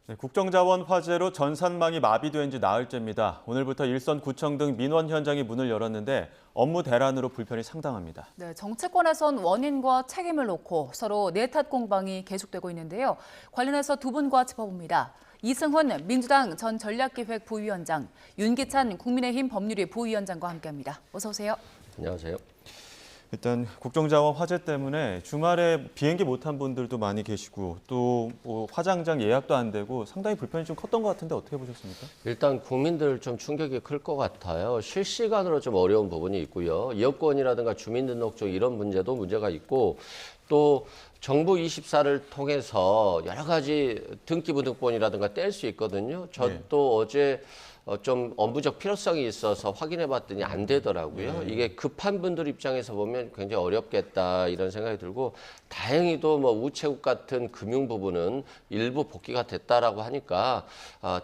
네, 국정자원 화재로 전산망이 마비된 지 나흘째입니다. 오늘부터 일선 구청 등 민원 현장이 문을 열었는데 업무 대란으로 불편이 상당합니다. 네, 정치권에선 원인과 책임을 놓고 서로 내탓 공방이 계속되고 있는데요. 관련해서 두 분과 짚어봅니다. 이승훈 민주당 전 전략기획 부위원장, 윤기찬 국민의힘 법률위 부위원장과 함께합니다. 어서 오세요. 안녕하세요. 일단 국정자원 화재 때문에 주말에 비행기 못 탄 분들도 많이 계시고 또뭐 화장장 예약도 안 되고 상당히 불편이 좀 컸던 것 같은데 어떻게 보셨습니까? 일단 국민들 좀 충격이 클 것 같아요. 실시간으로 좀 어려운 부분이 있고요. 여권이라든가 주민등록증 이런 문제가 있고 또 정부 24를 통해서 여러 가지 등기부등본이라든가 뗄 수 있거든요. 저도 어제 좀 업무적 필요성이 있어서 확인해 봤더니 안 되더라고요. 이게 급한 분들 입장에서 보면 굉장히 어렵겠다 이런 생각이 들고 다행히도 뭐 우체국 같은 금융 부분은 일부 복귀가 됐다라고 하니까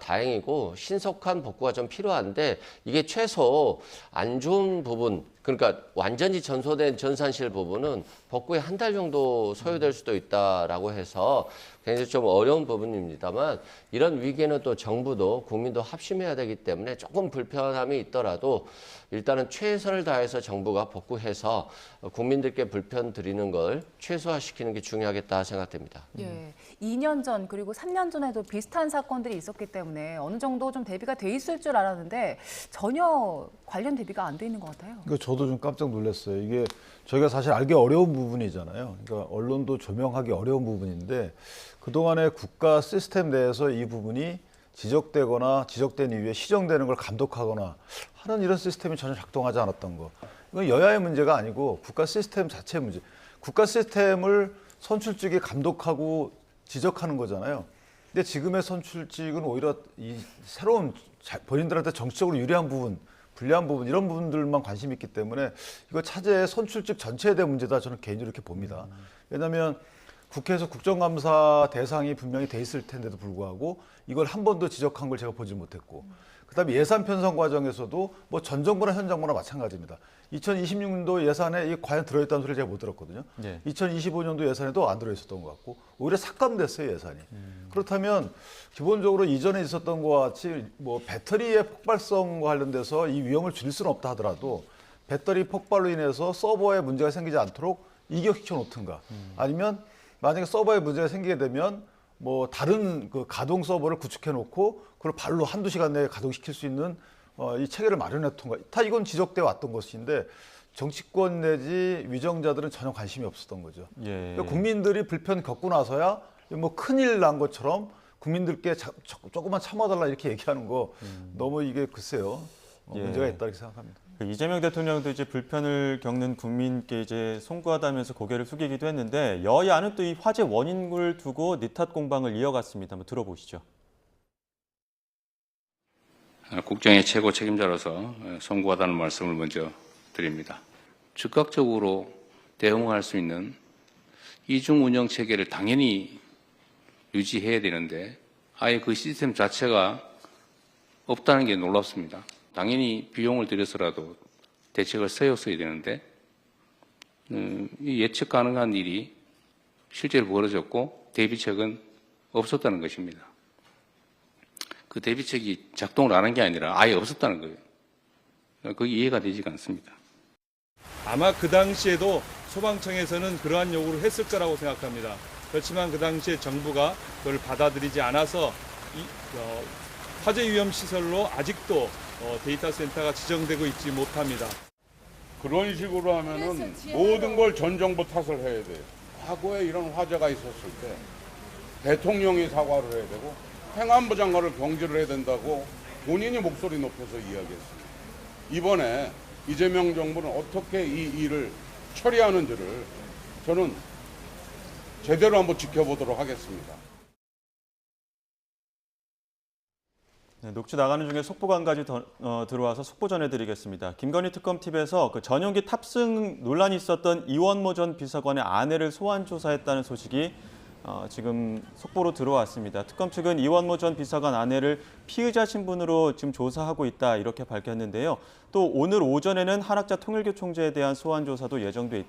다행이고 신속한 복구가 좀 필요한데 이게 최소 안 좋은 부분 그러니까 완전히 전소된 전산실 부분은 복구에 한 달 정도 소요될 수도 있다라고 해서 굉장히 좀 어려운 부분입니다만 이런 위기에는 또 정부도 국민도 합심해야 되기 때문에 조금 불편함이 있더라도 일단은 최선을 다해서 정부가 복구해서 국민들께 불편 드리는 걸 최소화시키는 게 중요하겠다 생각됩니다. 예, 2년 전 그리고 3년 전에도 비슷한 사건들이 있었기 때문에 어느 정도 좀 대비가 돼 있을 줄 알았는데 전혀 관련 대비가 안 돼 있는 것 같아요. 그러니까 저도 좀 깜짝 놀랐어요. 이게 저희가 사실 알기 어려운 부분이잖아요. 그러니까 언론도 조명하기 어려운 부분인데 그동안의 국가 시스템 내에서 이 부분이 지적되거나 지적된 이후에 시정되는 걸 감독하거나 하는 이런 시스템이 전혀 작동하지 않았던 거. 이건 여야의 문제가 아니고 국가 시스템 자체의 문제. 국가 시스템을 선출직이 감독하고 지적하는 거잖아요. 근데 지금의 선출직은 오히려 이 새로운 본인들한테 정치적으로 유리한 부분, 불리한 부분 이런 부분들만 관심이 있기 때문에 이거 차제의 선출직 전체에 대한 문제다 저는 개인적으로 이렇게 봅니다. 왜냐하면 국회에서 국정감사 대상이 분명히 돼 있을 텐데도 불구하고 이걸 한 번도 지적한 걸 제가 보지 못했고 그다음에 예산 편성 과정에서도 뭐 전 정부나 현 정부나 마찬가지입니다. 2026년도 예산에 이 과연 들어있다는 소리를 제가 못 들었거든요. 2025년도 예산에도 안 들어있었던 것 같고 오히려 삭감됐어요 예산이. 그렇다면 기본적으로 이전에 있었던 것과 같이 뭐 배터리의 폭발성과 관련돼서 이 위험을 줄일 수는 없다 하더라도 배터리 폭발로 인해서 서버에 문제가 생기지 않도록 이격시켜 놓든가 아니면 만약에 서버에 문제가 생기게 되면 뭐 다른 그 가동 서버를 구축해 놓고 그걸 발로 한두 시간 내에 가동시킬 수 있는 이 체계를 마련했던가 다 이건 지적돼 왔던 것인데 정치권 내지 위정자들은 전혀 관심이 없었던 거죠. 그러니까 국민들이 불편 겪고 나서야 뭐 큰일 난 것처럼 국민들께 조금만 참아달라 이렇게 얘기하는 거 너무 이게 글쎄요 문제가 있다 이렇게 생각합니다. 이재명 대통령도 이제 불편을 겪는 국민께 이제 송구하다면서 고개를 숙이기도 했는데 여야는 또 이 화재 원인을 두고 내탓 공방을 이어갔습니다. 한번 들어보시죠. 국정의 최고 책임자로서 송구하다는 말씀을 먼저 드립니다. 즉각적으로 대응할 수 있는 이중 운영 체계를 당연히 유지해야 되는데 아예 그 시스템 자체가 없다는 게 놀랍습니다. 당연히 비용을 들여서라도 대책을 세웠어야 되는데 예측 가능한 일이 실제로 벌어졌고 대비책은 없었다는 것입니다. 그 대비책이 작동을 안 한 게 아니라 아예 없었다는 거예요. 그게 이해가 되지가 않습니다. 아마 그 당시에도 소방청에서는 그러한 요구를 했을 거라고 생각합니다. 그렇지만 그 당시에 정부가 그걸 받아들이지 않아서 화재 위험 시설로 아직도 데이터 센터가 지정되고 있지 못합니다. 그런 식으로 하면은 모든 걸 전 정부 탓을 해야 돼요. 과거에 이런 화재가 있었을 때 대통령이 사과를 해야 되고 행안부 장관을 경질을 해야 된다고 본인이 목소리 높여서 이야기했습니다. 이번에 이재명 정부는 어떻게 이 일을 처리하는지를 저는 제대로 한번 지켜보도록 하겠습니다. 네, 녹취 나가는 중에 속보가 한 가지 들어와서 속보 전해드리겠습니다. 김건희 특검팀에서 그 전용기 탑승 논란이 있었던 이원모 전 비서관의 아내를 소환 조사했다는 소식이 지금 속보로 들어왔습니다. 특검 측은 이원모 전 비서관 아내를 피의자 신분으로 지금 조사하고 있다 이렇게 밝혔는데요. 또 오늘 오전에는 한학자 통일교 총재에 대한 소환 조사도 예정돼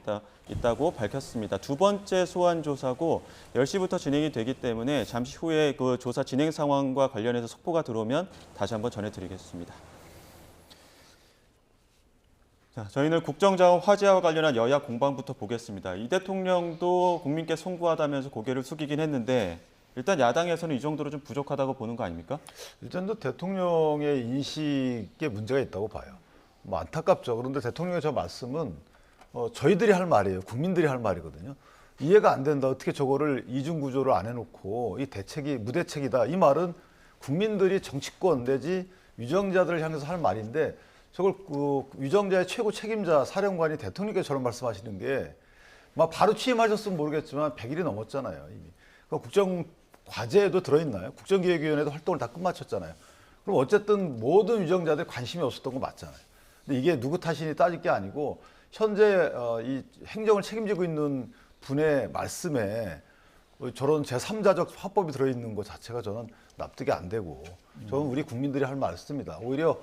있다고 밝혔습니다. 두 번째 소환 조사고 10시부터 진행이 되기 때문에 잠시 후에 그 조사 진행 상황과 관련해서 속보가 들어오면 다시 한번 전해드리겠습니다. 자, 저희는 국정자원 화제와 관련한 여야 공방부터 보겠습니다. 이 대통령도 국민께 송구하다면서 고개를 숙이긴 했는데 일단 야당에서는 이 정도로 좀 부족하다고 보는 거 아닙니까? 일단 또 대통령의 인식에 문제가 있다고 봐요. 뭐 안타깝죠. 그런데 대통령의 저 말씀은 저희들이 할 말이에요. 국민들이 할 말이거든요. 이해가 안 된다. 어떻게 저거를 이중 구조를 안 해놓고 이 대책이 무대책이다. 이 말은 국민들이 정치권 내지 위정자들을 향해서 할 말인데 저걸 그 위정자의 최고 책임자 사령관이 대통령께 저런 말씀하시는 게 막 바로 취임하셨으면 모르겠지만 100일이 넘었잖아요. 이미. 그러니까 국정 과제에도 들어있나요? 국정기획위원회도 활동을 다 끝마쳤잖아요. 그럼 어쨌든 모든 위정자들이 관심이 없었던 거 맞잖아요. 근데 이게 누구 탓이니 따질 게 아니고 현재 이 행정을 책임지고 있는 분의 말씀에 저런 제3자적 화법이 들어있는 것 자체가 저는 납득이 안 되고 저는 우리 국민들이 할 말씀입니다. 오히려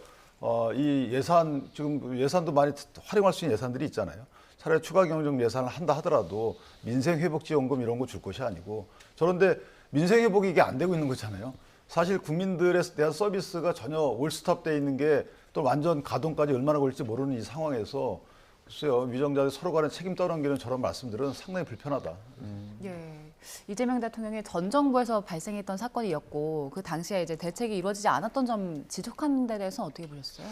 이 예산 지금 예산도 많이 활용할 수 있는 예산들이 있잖아요. 차라리 추가 경정 예산을 한다 하더라도 민생회복지원금 이런 거 줄 것이 아니고 저런데 민생회복이 이게 안 되고 있는 거잖아요. 사실 국민들에 대한 서비스가 전혀 올스톱돼 있는 게 또 완전 가동까지 얼마나 걸릴지 모르는 이 상황에서 글쎄요, 위정자들 서로 간에 책임 떠넘기는 저런 말씀들은 상당히 불편하다. 예. 이재명 대통령이 전 정부에서 발생했던 사건이었고 그 당시에 이제 대책이 이루어지지 않았던 점 지적하는 데 대해서는 어떻게 보셨어요?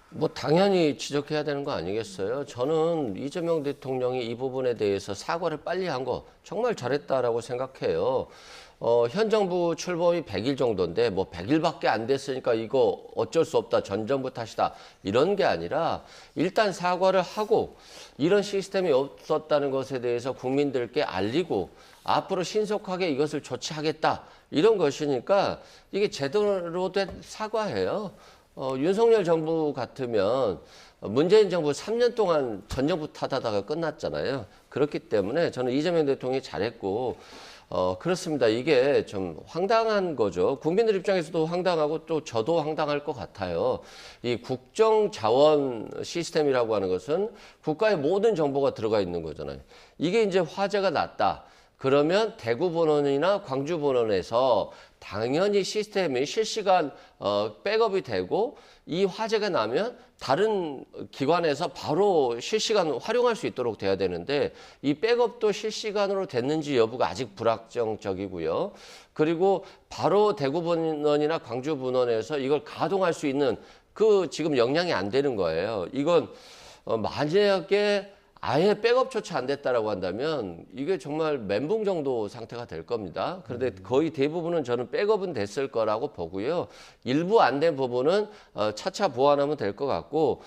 뭐 당연히 지적해야 되는 거 아니겠어요? 저는 이재명 대통령이 이 부분에 대해서 사과를 빨리 한 거 정말 잘했다라고 생각해요. 현 정부 출범이 100일 정도인데 뭐 100일밖에 안 됐으니까 이거 어쩔 수 없다, 전 정부 탓이다 이런 게 아니라 일단 사과를 하고 이런 시스템이 없었다는 것에 대해서 국민들께 알리고 앞으로 신속하게 이것을 조치하겠다 이런 것이니까 이게 제대로 된 사과예요. 윤석열 정부 같으면 문재인 정부 3년 동안 전 정부 탓하다가 끝났잖아요. 그렇기 때문에 저는 이재명 대통령이 잘했고 그렇습니다. 이게 좀 황당한 거죠. 국민들 입장에서도 황당하고 또 저도 황당할 것 같아요. 이 국정자원 시스템이라고 하는 것은 국가의 모든 정보가 들어가 있는 거잖아요. 이게 이제 화제가 났다. 그러면 대구 본원이나 광주 본원에서 당연히 시스템이 실시간 백업이 되고 이 화제가 나면 다른 기관에서 바로 실시간 활용할 수 있도록 돼야 되는데 이 백업도 실시간으로 됐는지 여부가 아직 불확정적이고요. 그리고 바로 대구 본원이나 광주 본원에서 이걸 가동할 수 있는 그 지금 역량이 안 되는 거예요. 이건 만약에 아예 백업조차 안 됐다라고 한다면 이게 정말 멘붕 정도 상태가 될 겁니다. 그런데 거의 대부분은 저는 백업은 됐을 거라고 보고요. 일부 안 된 부분은 차차 보완하면 될 것 같고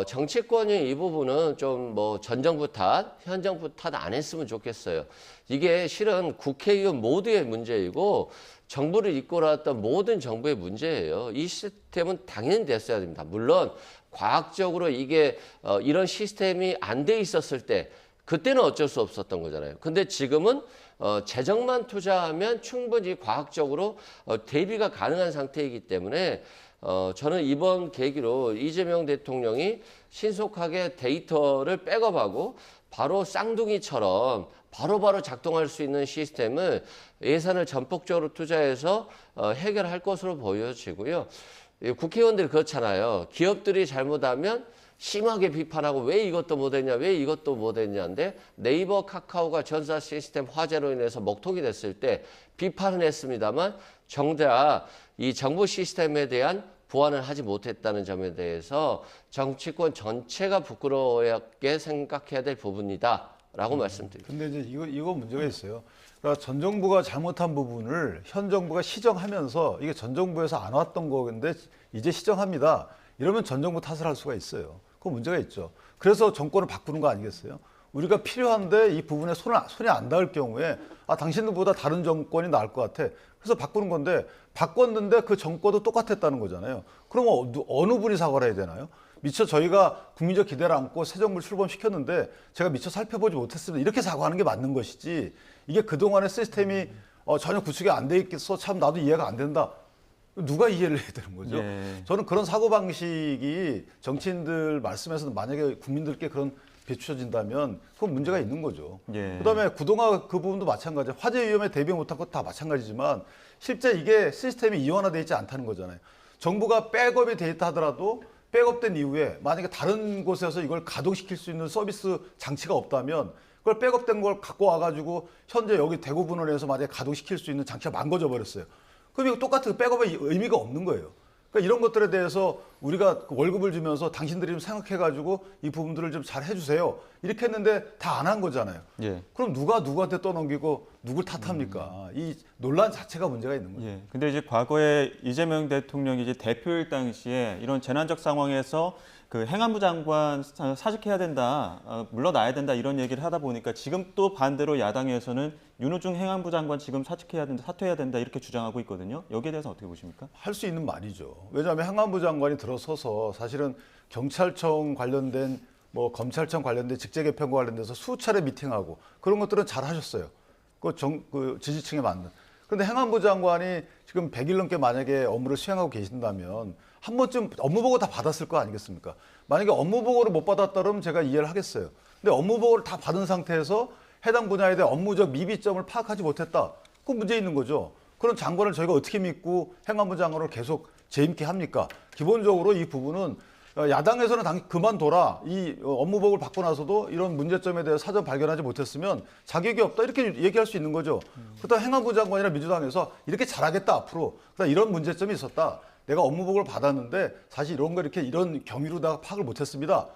정치권이 이 부분은 좀 뭐 전 정부 탓, 현 정부 탓 안 했으면 좋겠어요. 이게 실은 국회의원 모두의 문제이고 정부를 이끌어왔던 모든 정부의 문제예요. 이 시스템은 당연히 됐어야 됩니다. 물론 과학적으로 이게 이런 시스템이 안 돼 있었을 때 그때는 어쩔 수 없었던 거잖아요. 근데 지금은 재정만 투자하면 충분히 과학적으로 대비가 가능한 상태이기 때문에 저는 이번 계기로 이재명 대통령이 신속하게 데이터를 백업하고 바로 쌍둥이처럼 바로바로 작동할 수 있는 시스템을 예산을 전폭적으로 투자해서 해결할 것으로 보여지고요. 국회의원들이 그렇잖아요. 기업들이 잘못하면 심하게 비판하고 왜 이것도 못했냐, 왜 이것도 못했냐인데 네이버, 카카오가 전사 시스템 화재로 인해서 먹통이 됐을 때 비판은 했습니다만 정작 이 정부 시스템에 대한 보완을 하지 못했다는 점에 대해서 정치권 전체가 부끄러워하게 생각해야 될 부분이다라고 말씀드립니다. 근데 이제 이거 문제가 있어요. 그러니까 전 정부가 잘못한 부분을 현 정부가 시정하면서 이게 전 정부에서 안 왔던 거인데 이제 시정합니다. 이러면 전 정부 탓을 할 수가 있어요. 그 문제가 있죠. 그래서 정권을 바꾸는 거 아니겠어요? 우리가 필요한데 이 부분에 손이 안 닿을 경우에 당신들보다 다른 정권이 나을 것 같아. 그래서 바꾸는 건데 바꿨는데 그 정권도 똑같았다는 거잖아요. 그러면 어느 분이 사과를 해야 되나요? 미처 저희가 국민적 기대를 안고 새 정부를 출범시켰는데 제가 미처 살펴보지 못했습니다. 이렇게 사과하는 게 맞는 것이지 이게 그동안의 시스템이 전혀 구축이 안 돼 있겠어. 참 나도 이해가 안 된다. 누가 이해를 해야 되는 거죠? 예. 저는 그런 사고방식이 정치인들 말씀에서는 만약에 국민들께 그런 비추어진다면 그건 문제가 있는 거죠. 예. 그다음에 그동안 그 부분도 마찬가지예요. 화재 위험에 대비 못한 것 다 마찬가지지만 실제 이게 시스템이 이원화되어 있지 않다는 거잖아요. 정부가 백업이 돼 있다 하더라도 백업된 이후에 만약에 다른 곳에서 이걸 가동시킬 수 있는 서비스 장치가 없다면 그걸 백업된 걸 갖고 와가지고 현재 여기 대구분원에서 만약에 가동시킬 수 있는 장치가 망가져 버렸어요. 그럼 이거 똑같은 백업의 의미가 없는 거예요. 그러니까 이런 것들에 대해서 우리가 월급을 주면서 당신들이 좀 생각해가지고 이 부분들을 좀 잘 해주세요. 이렇게 했는데 다 안 한 거잖아요. 예. 그럼 누가 누구한테 떠넘기고 누굴 탓합니까? 이 논란 자체가 문제가 있는 거죠. 예. 근데 이제 과거에 이재명 대통령이 이제 대표일 당시에 이런 재난적 상황에서 그 행안부 장관 사직해야 된다, 물러나야 된다 이런 얘기를 하다 보니까 지금 또 반대로 야당에서는 윤호중 행안부 장관 지금 사직해야 된다, 사퇴해야 된다 이렇게 주장하고 있거든요. 여기에 대해서 어떻게 보십니까? 할 수 있는 말이죠. 왜냐하면 행안부 장관이 들어서서 사실은 경찰청 관련된 뭐 검찰청 관련된 직제개편과 관련돼서 수차례 미팅하고 그런 것들은 잘 하셨어요. 그 지지층에 맞는. 그런데 행안부 장관이 지금 100일 넘게 만약에 업무를 수행하고 계신다면 한 번쯤 업무 보고 다 받았을 거 아니겠습니까? 만약에 업무 보고를 못 받았다면 제가 이해를 하겠어요. 근데 업무 보고를 다 받은 상태에서 해당 분야에 대해 업무적 미비점을 파악하지 못했다. 그 문제 있는 거죠. 그런 장관을 저희가 어떻게 믿고 행안부 장관을 계속 재임케 합니까? 기본적으로 이 부분은 야당에서는 그만둬라. 이 업무복을 받고 나서도 이런 문제점에 대해 사전 발견하지 못했으면 자격이 없다. 이렇게 얘기할 수 있는 거죠. 그렇다고 행안부 장관이나 민주당에서 이렇게 잘하겠다 앞으로. 그러다 이런 문제점이 있었다. 내가 업무복을 받았는데 사실 이런 거 이런 경위로 파악을 못했습니다.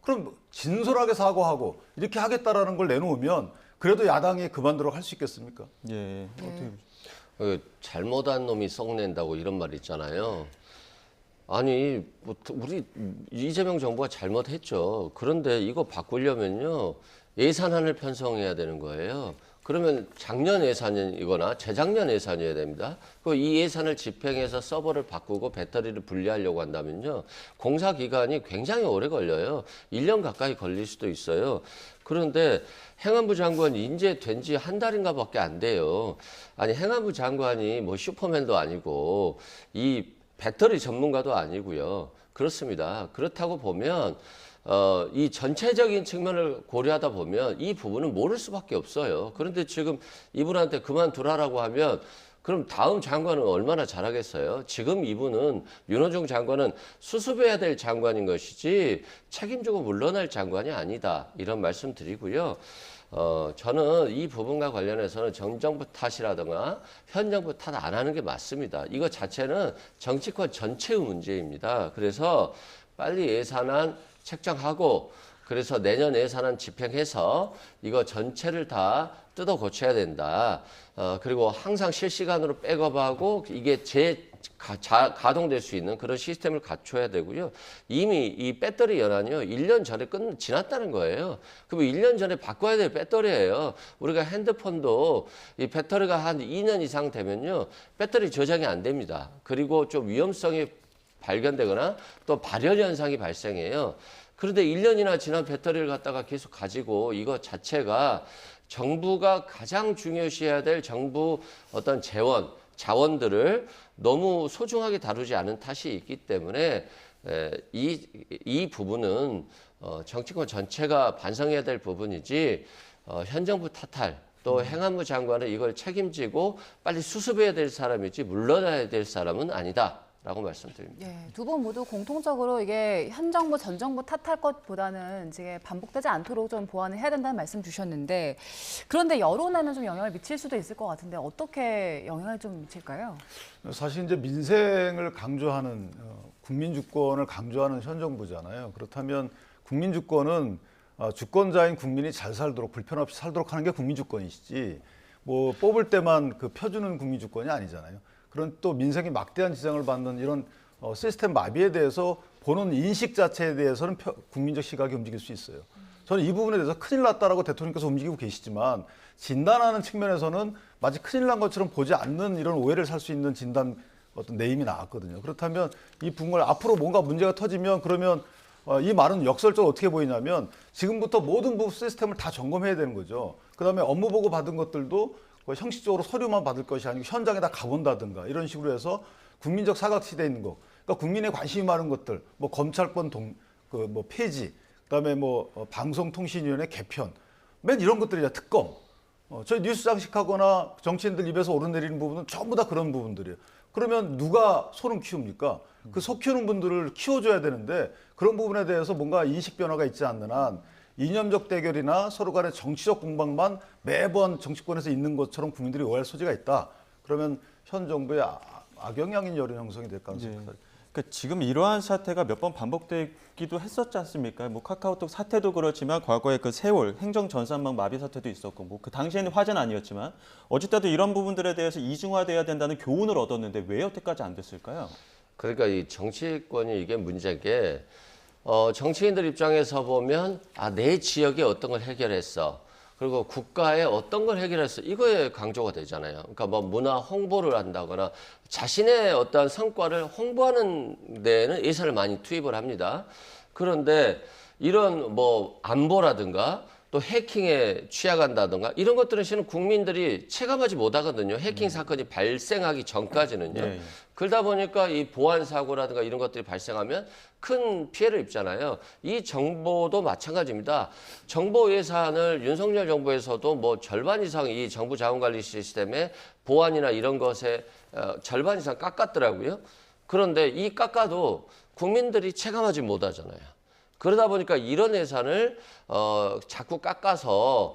그럼 진솔하게 사과하고 이렇게 하겠다라는 걸 내놓으면 그래도 야당이 그만두라고 할 수 있겠습니까? 예. 어떻게 잘못한 놈이 썩낸다고 이런 말 있잖아요. 아니, 뭐 우리 이재명 정부가 잘못했죠. 그런데 이거 바꾸려면요, 예산안을 편성해야 되는 거예요. 그러면 작년 예산이거나 재작년 예산이어야 됩니다. 이 예산을 집행해서 서버를 바꾸고 배터리를 분리하려고 한다면요, 공사 기간이 굉장히 오래 걸려요. 1년 가까이 걸릴 수도 있어요. 그런데 행안부 장관이 인재된 지 한 달인가밖에 안 돼요. 아니, 행안부 장관이 뭐 슈퍼맨도 아니고 이 배터리 전문가도 아니고요. 그렇습니다. 그렇다고 보면 이 전체적인 측면을 고려하다 보면 이 부분은 모를 수밖에 없어요. 그런데 지금 이분한테 그만두라라고 하면 그럼 다음 장관은 얼마나 잘하겠어요? 지금 이분은 윤호중 장관은 수습해야 될 장관인 것이지 책임지고 물러날 장관이 아니다. 이런 말씀 드리고요. 저는 이 부분과 관련해서는 전 정부 탓이라든가 현 정부 탓 안 하는 게 맞습니다. 이거 자체는 정치권 전체의 문제입니다. 그래서 빨리 예산안 책정하고 그래서 내년 예산안 집행해서 이거 전체를 다 뜯어 고쳐야 된다. 그리고 항상 실시간으로 백업하고 이게 가동될 수 있는 그런 시스템을 갖춰야 되고요. 이미 이 배터리 연한이요, 1년 전에 지났다는 거예요. 그럼 1년 전에 바꿔야 될 배터리예요. 우리가 핸드폰도 이 배터리가 한 2년 이상 되면요, 배터리 저장이 안 됩니다. 그리고 좀 위험성이 발견되거나 또 발열 현상이 발생해요. 그런데 1년이나 지난 배터리를 갖다가 계속 가지고 이거 자체가 정부가 가장 중요시해야 될 정부 어떤 자원들을 너무 소중하게 다루지 않은 탓이 있기 때문에 이 부분은 정치권 전체가 반성해야 될 부분이지 현 정부 탓할 또 행안부 장관은 이걸 책임지고 빨리 수습해야 될 사람이지 물러나야 될 사람은 아니다. 라고 말씀드립니다. 네, 두 분 모두 공통적으로 이게 현 정부, 전 정부 탓할 것보다는 이제 반복되지 않도록 좀 보완을 해야 된다는 말씀 주셨는데, 그런데 여론에는 좀 영향을 미칠 수도 있을 것 같은데 어떻게 영향을 좀 미칠까요? 사실 이제 민생을 강조하는 국민 주권을 강조하는 현 정부잖아요. 그렇다면 국민 주권은 주권자인 국민이 잘 살도록 불편 없이 살도록 하는 게 국민 주권이시지 뭐 뽑을 때만 그 펴주는 국민 주권이 아니잖아요. 그런 또 민생이 막대한 지장을 받는 이런 시스템 마비에 대해서 보는 인식 자체에 대해서는 국민적 시각이 움직일 수 있어요. 저는 이 부분에 대해서 큰일 났다라고 대통령께서 움직이고 계시지만 진단하는 측면에서는 마치 큰일 난 것처럼 보지 않는 이런 오해를 살 수 있는 진단 어떤 네임이 나왔거든요. 그렇다면 이 부분을 앞으로 뭔가 문제가 터지면 그러면 이 말은 역설적으로 어떻게 보이냐면 지금부터 모든 부분 시스템을 다 점검해야 되는 거죠. 그다음에 업무 보고 받은 것들도 형식적으로 서류만 받을 것이 아니고 현장에 다 가본다든가 이런 식으로 해서 국민적 사각지대에 있는 거. 그러니까 국민의 관심이 많은 것들, 뭐 검찰권 뭐 폐지, 그다음에 뭐 방송통신위원회 개편, 맨 이런 것들이야 특검. 저희 뉴스 장식하거나 정치인들 입에서 오르내리는 부분은 전부 다 그런 부분들이에요. 그러면 누가 소를 키웁니까? 그 소 키우는 분들을 키워줘야 되는데 그런 부분에 대해서 뭔가 인식 변화가 있지 않는 한 이념적 대결이나 서로 간의 정치적 공방만 매번 정치권에서 있는 것처럼 국민들이 오해할 소지가 있다. 그러면 현 정부의 악영향인 여론 형성이 될 가능성이 예. 크다. 그러니까 지금 이러한 사태가 몇 번 반복되기도 했었지 않습니까? 뭐 카카오톡 사태도 그렇지만 과거에 그 세월 행정 전산망 마비 사태도 있었고 뭐 그 당시에는 화제는 아니었지만 어쨌든 이런 부분들에 대해서 이중화돼야 된다는 교훈을 얻었는데 왜 여태까지 안 됐을까요? 그러니까 이 정치권이 이게 문제인 게 정치인들 입장에서 보면 내 지역에 어떤 걸 해결했어. 그리고 국가에 어떤 걸 해결했어. 이거에 강조가 되잖아요. 그러니까 뭐 문화 홍보를 한다거나 자신의 어떠한 성과를 홍보하는 데에는 예산을 많이 투입을 합니다. 그런데 이런 뭐 안보라든가 또 해킹에 취약한다든가 이런 것들은 실은 국민들이 체감하지 못하거든요. 해킹 사건이 발생하기 전까지는요. 예. 그러다 보니까 이 보안 사고라든가 이런 것들이 발생하면 큰 피해를 입잖아요. 이 정보도 마찬가지입니다. 정보 예산을 윤석열 정부에서도 뭐 절반 이상 이 정부 자원관리 시스템의 보안이나 이런 것에 절반 이상 깎았더라고요. 그런데 이 깎아도 국민들이 체감하지 못하잖아요. 그러다 보니까 이런 예산을 자꾸 깎아서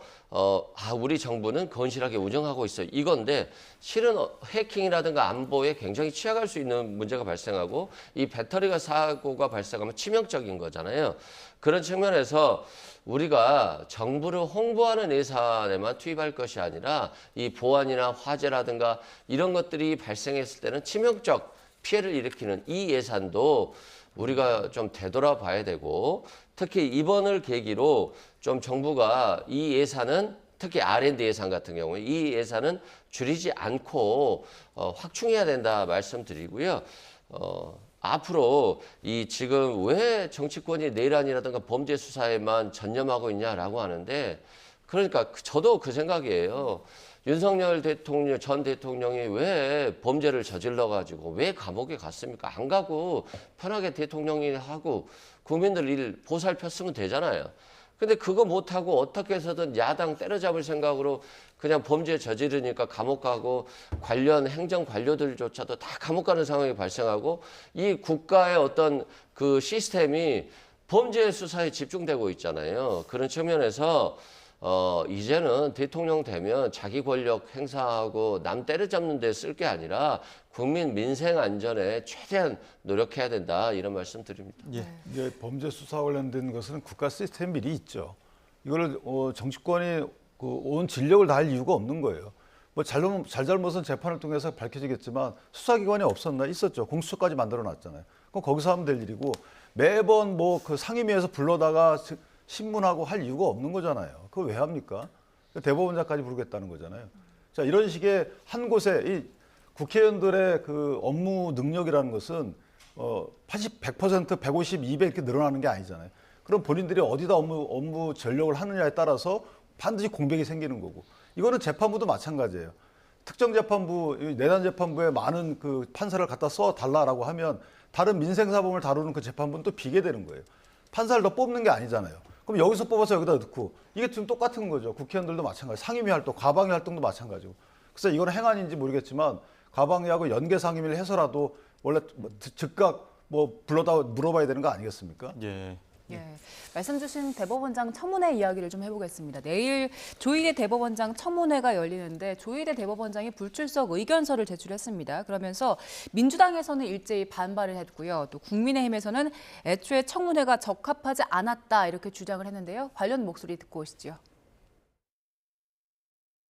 우리 정부는 건실하게 운영하고 있어요. 이건데 실은 해킹이라든가 안보에 굉장히 취약할 수 있는 문제가 발생하고 이 배터리가 사고가 발생하면 치명적인 거잖아요. 그런 측면에서 우리가 정부를 홍보하는 예산에만 투입할 것이 아니라 이 보안이나 화재라든가 이런 것들이 발생했을 때는 치명적 피해를 일으키는 이 예산도 우리가 좀 되돌아봐야 되고 특히 이번을 계기로 좀 정부가 이 예산은 특히 R&D 예산 같은 경우에 이 예산은 줄이지 않고 확충해야 된다 말씀드리고요. 앞으로 이 지금 왜 정치권이 내란이라든가 범죄 수사에만 전념하고 있냐라고 하는데 그러니까 저도 그 생각이에요. 윤석열 대통령, 전 대통령이 왜 범죄를 저질러가지고 왜 감옥에 갔습니까? 안 가고 편하게 대통령이 하고 국민들 일 보살폈으면 되잖아요. 근데 그거 못하고 어떻게 해서든 야당 때려잡을 생각으로 그냥 범죄 저지르니까 감옥 가고 관련 행정 관료들조차도 다 감옥 가는 상황이 발생하고 이 국가의 어떤 그 시스템이 범죄 수사에 집중되고 있잖아요. 그런 측면에서 이제는 대통령 되면 자기 권력 행사하고 남 때려잡는 데 쓸 게 아니라 국민 민생 안전에 최대한 노력해야 된다 이런 말씀 드립니다. 예. 이게 범죄 수사 관련된 것은 국가 시스템 미리 있죠. 이거를 정치권이 온 진력을 다할 이유가 없는 거예요. 뭐 잘잘못은 재판을 통해서 밝혀지겠지만 수사기관이 없었나? 있었죠. 공수처까지 만들어놨잖아요. 그럼 거기서 하면 될 일이고 매번 뭐 그 상임위에서 불러다가 신문하고 할 이유가 없는 거잖아요. 그거 왜 합니까? 대법원장까지 부르겠다는 거잖아요. 자, 이런 식의 한 곳에 이 국회의원들의 그 업무 능력이라는 것은 100%, 150, 200 이렇게 늘어나는 게 아니잖아요. 그럼 본인들이 어디다 업무 전력을 하느냐에 따라서 반드시 공백이 생기는 거고. 이거는 재판부도 마찬가지예요. 특정 재판부, 내단 재판부에 많은 그 판사를 갖다 써 달라라고 하면 다른 민생사범을 다루는 그 재판부는 또 비게 되는 거예요. 판사를 더 뽑는 게 아니잖아요. 그럼 여기서 뽑아서 여기다 넣고 이게 지금 똑같은 거죠. 국회의원들도 마찬가지. 상임위 활동, 과방위 활동도 마찬가지고. 그래서 이건 행안인지 모르겠지만 과방위하고 연계 상임위를 해서라도 원래 즉각 뭐 불러다 물어봐야 되는 거 아니겠습니까? 예. 예, 말씀 주신 대법원장 청문회 이야기를 좀 해보겠습니다. 내일 조희대 대법원장 청문회가 열리는데 조희대 대법원장이 불출석 의견서를 제출했습니다. 그러면서 민주당에서는 일제히 반발을 했고요. 또 국민의힘에서는 애초에 청문회가 적합하지 않았다 이렇게 주장을 했는데요. 관련 목소리 듣고 오시죠.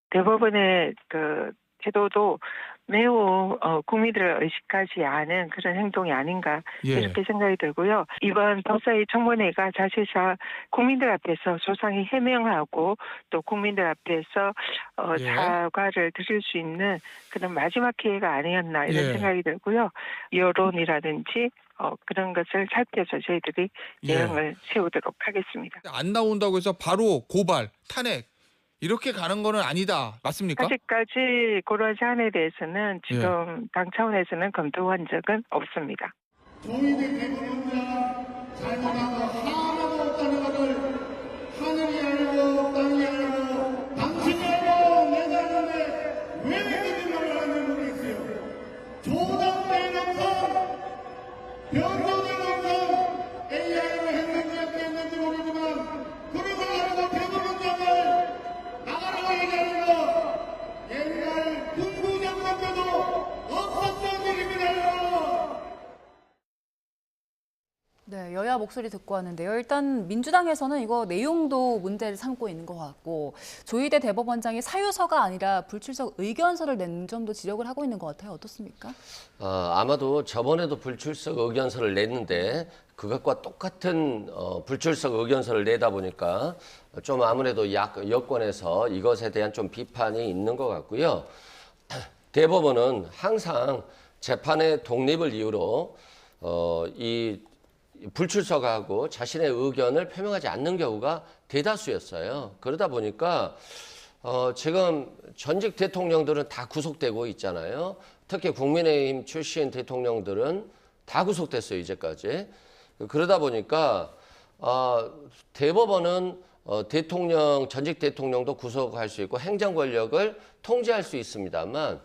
대법원의 그 태도도 매우 국민들을 의식하지 않은 그런 행동이 아닌가 이렇게 생각이 들고요. 이번 법사위 청문회가 사실상 국민들 앞에서 소상히 해명하고 또 국민들 앞에서 사과를 드릴 수 있는 그런 마지막 기회가 아니었나 이런 생각이 들고요. 여론이라든지 그런 것을 살펴서 저희들이 대응을 세우도록 하겠습니다. 안 나온다고 해서 바로 고발, 탄핵 이렇게 가는 거는 아니다. 맞습니까? 아직까지 그런 사안에 대해서는 지금 당 차원에서는 검토한 적은 없습니다. 종이들 대부분이나 잘못한 거 하나도 없다는 것을 하늘이 알고 땅이 알고 당신이 알고 내가 알는데 왜 그런 말을 하는지 모르겠어요. 조작된 감성, 변조된 감성, AI로 했는지 했는지 모르지만 그러고 가지고 대법원장을 나가라고 얘기하는 거 옛날 군부정권 때도 없었던 일입니다. 네, 여야 목소리 듣고 왔는데요. 일단 민주당에서는 이거 내용도 문제를 삼고 있는 것 같고 조희대 대법원장이 사유서가 아니라 불출석 의견서를 낸 점도 지적을 하고 있는 것 같아요. 어떻습니까? 아마도 저번에도 불출석 의견서를 냈는데 그것과 똑같은 불출석 의견서를 내다 보니까 좀 아무래도 여권에서 이것에 대한 좀 비판이 있는 것 같고요. 대법원은 항상 재판의 독립을 이유로 이 불출석하고 자신의 의견을 표명하지 않는 경우가 대다수였어요. 그러다 보니까 지금 전직 대통령들은 다 구속되고 있잖아요. 특히 국민의힘 출신 대통령들은 다 구속됐어요, 이제까지. 그러다 보니까 대법원은 전직 대통령도 구속할 수 있고 행정 권력을 통제할 수 있습니다만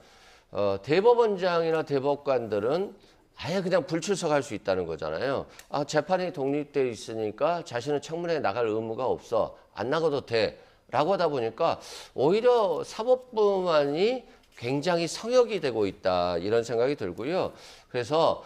대법원장이나 대법관들은 아예 그냥 불출석할 수 있다는 거잖아요. 재판이 독립되어 있으니까 자신은 청문회에 나갈 의무가 없어. 안 나가도 돼. 라고 하다 보니까 오히려 사법부만이 굉장히 성역이 되고 있다. 이런 생각이 들고요. 그래서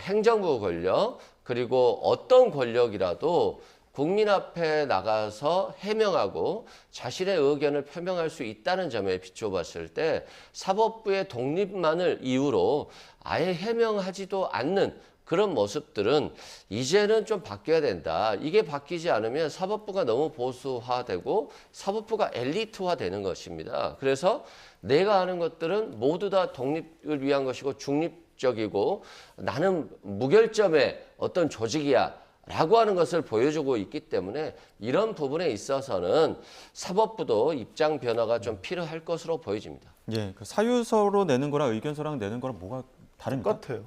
행정부 권력 그리고 어떤 권력이라도 국민 앞에 나가서 해명하고 자신의 의견을 표명할 수 있다는 점에 비춰봤을 때 사법부의 독립만을 이유로 아예 해명하지도 않는 그런 모습들은 이제는 좀 바뀌어야 된다. 이게 바뀌지 않으면 사법부가 너무 보수화되고 사법부가 엘리트화되는 것입니다. 그래서 내가 하는 것들은 모두 다 독립을 위한 것이고 중립적이고 나는 무결점의 어떤 조직이야. 라고 하는 것을 보여주고 있기 때문에 이런 부분에 있어서는 사법부도 입장 변화가 좀 필요할 것으로 보여집니다. 예, 그 사유서로 내는 거랑 의견서랑 내는 거랑 뭐가 다른가? 똑같아요.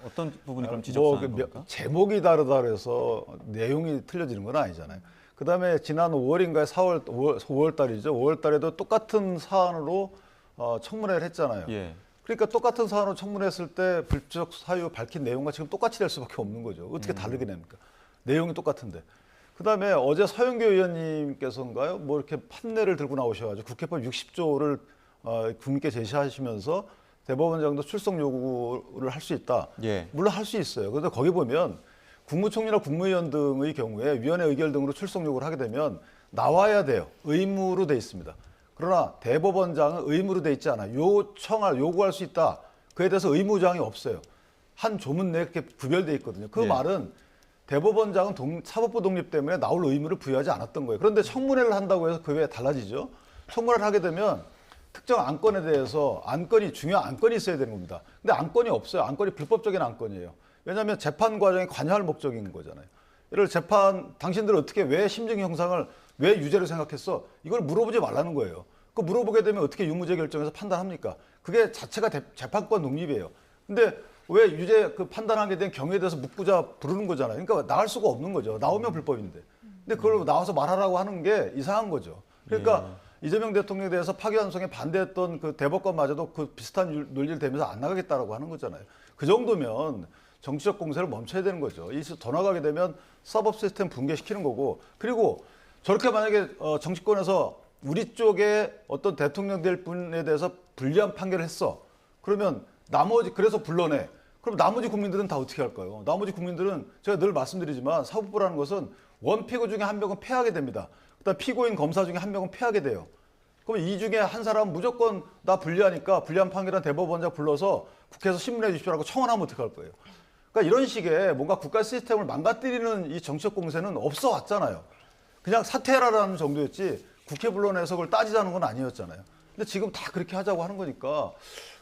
어떤 부분이 그럼 지적사항인 겁니까? 제목이 다르다 그래서 내용이 틀려지는 건 아니잖아요. 그다음에 지난 5월인가에 5월 달이죠. 5월 달에도 똑같은 사안으로 청문회를 했잖아요. 예. 그러니까 똑같은 사안으로 청문했을 때 불출석 사유 밝힌 내용과 지금 똑같이 될 수밖에 없는 거죠. 어떻게 다르게 냅니까? 내용이 똑같은데. 그다음에 어제 서영교 의원님께서인가요? 뭐 이렇게 판례를 들고 나오셔가지고 국회법 60조를 국민께 제시하시면서 대법원장도 출석 요구를 할 수 있다. 예. 물론 할 수 있어요. 그런데 거기 보면 국무총리나 국무위원 등의 경우에 위원회 의결 등으로 출석 요구를 하게 되면 나와야 돼요. 의무로 돼 있습니다. 그러나 대법원장은 의무로 돼 있지 않아요. 요구할 수 있다. 그에 대해서 의무장이 없어요. 한 조문 내에 그렇게 구별돼 있거든요. 그 말은 대법원장은 사법부 독립 때문에 나올 의무를 부여하지 않았던 거예요. 그런데 청문회를 한다고 해서 그게 달라지죠. 청문회를 하게 되면 특정 안건에 대해서 중요한 안건이 있어야 되는 겁니다. 근데 안건이 없어요. 안건이 불법적인 안건이에요. 왜냐하면 재판 과정에 관여할 목적인 거잖아요. 예를 들어 당신들 어떻게 왜 심증 형상을 왜 유죄로 생각했어? 이걸 물어보지 말라는 거예요. 그 물어보게 되면 어떻게 유무죄 결정해서 판단합니까? 그게 자체가 재판권 독립이에요. 근데 왜 유죄 판단하게 된 경우에 대해서 묻고자 부르는 거잖아요. 그러니까 나갈 수가 없는 거죠. 나오면 불법인데. 근데 그걸 나와서 말하라고 하는 게 이상한 거죠. 그러니까 이재명 대통령에 대해서 파기환송에 반대했던 그 대법관마저도 그 비슷한 논리를 대면서 안 나가겠다라고 하는 거잖아요. 그 정도면 정치적 공세를 멈춰야 되는 거죠. 더 나가게 되면 사법 시스템 붕괴시키는 거고, 그리고 저렇게 만약에 정치권에서 우리 쪽에 어떤 대통령 될 분에 대해서 불리한 판결을 했어. 그러면 그래서 불러내. 그럼 나머지 국민들은 다 어떻게 할까요? 나머지 국민들은 제가 늘 말씀드리지만 사법부라는 것은 원피고 중에 한 명은 패하게 됩니다. 그다음 피고인 검사 중에 한 명은 패하게 돼요. 그러면 이 중에 한 사람은 무조건 나 불리하니까 불리한 판결한 대법원장 불러서 국회에서 신문해 주십시오라고 청원하면 어떡할 거예요? 그러니까 이런 식의 뭔가 국가 시스템을 망가뜨리는 이 정치적 공세는 없어 왔잖아요. 그냥 사퇴해라라는 정도였지 국회 불러내서 그걸 따지자는 건 아니었잖아요. 근데 지금 다 그렇게 하자고 하는 거니까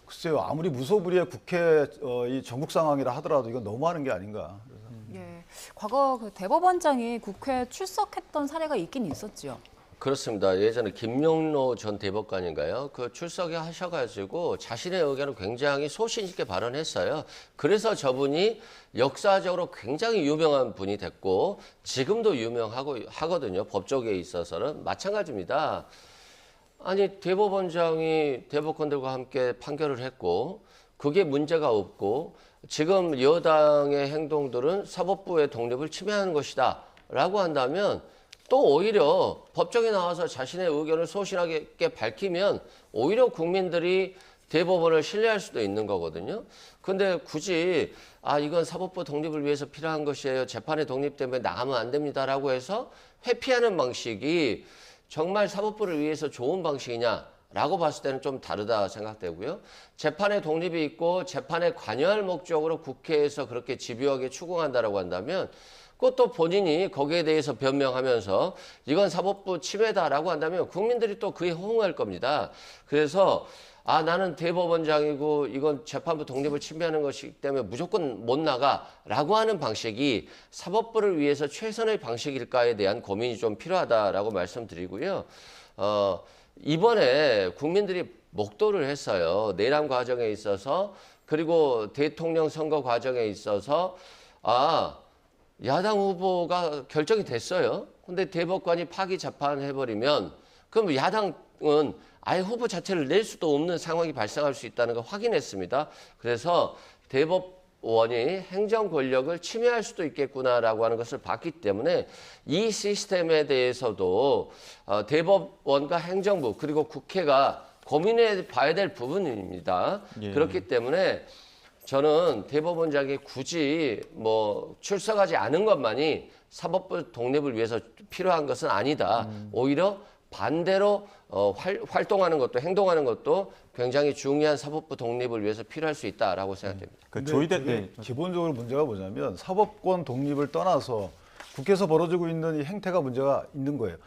글쎄요. 아무리 무소불위의 국회 이 전국 상황이라 하더라도 이건 너무하는 게 아닌가. 예, 과거 그 대법원장이 국회에 출석했던 사례가 있긴 있었죠. 그렇습니다. 예전에 김용로 전 대법관인가요? 그 출석에 하셔가지고 자신의 의견을 굉장히 소신 있게 발언했어요. 그래서 저분이 역사적으로 굉장히 유명한 분이 됐고 지금도 하거든요. 법조계에 있어서는 마찬가지입니다. 아니 대법원장이 대법관들과 함께 판결을 했고 그게 문제가 없고 지금 여당의 행동들은 사법부의 독립을 침해하는 것이다 라고 한다면 또 오히려 법정에 나와서 자신의 의견을 소신하게 밝히면 오히려 국민들이 대법원을 신뢰할 수도 있는 거거든요. 근데 굳이 이건 사법부 독립을 위해서 필요한 것이에요. 재판의 독립 때문에 나가면 안 됩니다라고 해서 회피하는 방식이 정말 사법부를 위해서 좋은 방식이냐라고 봤을 때는 좀 다르다 생각되고요. 재판의 독립이 있고 재판에 관여할 목적으로 국회에서 그렇게 집요하게 추궁한다라고 한다면 그것도 본인이 거기에 대해서 변명하면서 이건 사법부 침해다라고 한다면 국민들이 또 그에 호응할 겁니다. 그래서 나는 대법원장이고 이건 재판부 독립을 침해하는 것이기 때문에 무조건 못 나가라고 하는 방식이 사법부를 위해서 최선의 방식일까에 대한 고민이 좀 필요하다라고 말씀드리고요. 이번에 국민들이 목도를 했어요. 내란 과정에 있어서 그리고 대통령 선거 과정에 있어서 야당 후보가 결정이 됐어요. 근데 대법관이 파기 재판해버리면 그럼 야당은 아예 후보 자체를 낼 수도 없는 상황이 발생할 수 있다는 걸 확인했습니다. 그래서 대법원이 행정 권력을 침해할 수도 있겠구나라고 하는 것을 봤기 때문에 이 시스템에 대해서도 대법원과 행정부 그리고 국회가 고민해 봐야 될 부분입니다. 예. 그렇기 때문에 저는 대법원장이 굳이 출석하지 않은 것만이 사법부 독립을 위해서 필요한 것은 아니다. 오히려 반대로 활동하는 것도 행동하는 것도 굉장히 중요한 사법부 독립을 위해서 필요할 수 있다라고 생각됩니다. 기본적으로 문제가 뭐냐면 사법권 독립을 떠나서 국회에서 벌어지고 있는 이 행태가 문제가 있는 거예요.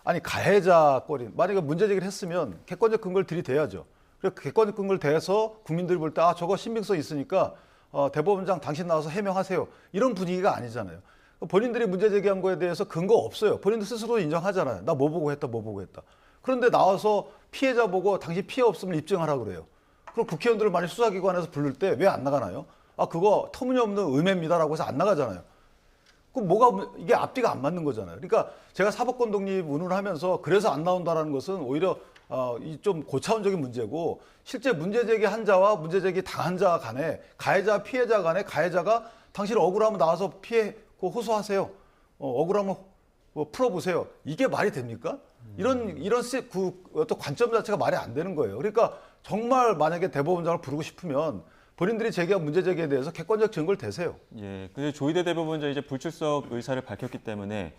아니 가해자 꼬리 만약에 문제 제기를 했으면 객관적 근거를 들이대야죠. 그래서 객관적 근거를 대서 국민들이 볼 때 저거 신빙성 있으니까 대법원장 당신 나와서 해명하세요. 이런 분위기가 아니잖아요. 본인들이 문제 제기한 거에 대해서 근거 없어요. 본인들 스스로 인정하잖아요. 나 뭐 보고 했다, 뭐 보고 했다. 그런데 나와서 피해자 보고 당신 피해 없으면 입증하라고 그래요. 그럼 국회의원들을 만약 수사기관에서 부를 때 왜 안 나가나요? 그거 터무니없는 음해입니다라고 해서 안 나가잖아요. 그럼 이게 앞뒤가 안 맞는 거잖아요. 그러니까 제가 사법권 독립 운운을 하면서 그래서 안 나온다라는 것은 오히려 좀 고차원적인 문제고 실제 문제 제기한 자와 문제 제기 당한 자 간에 가해자 피해자 간에 가해자가 당신 억울하면 나와서 피해 호소하세요. 억울하면 풀어보세요. 이게 말이 됩니까? 이런 어떤 관점 자체가 말이 안 되는 거예요. 그러니까 정말 만약에 대법원장을 부르고 싶으면 본인들이 제기한 문제 제기에 대해서 객관적 증거를 대세요. 예, 근데 조희대 대법원장이 이제 불출석 의사를 밝혔기 때문에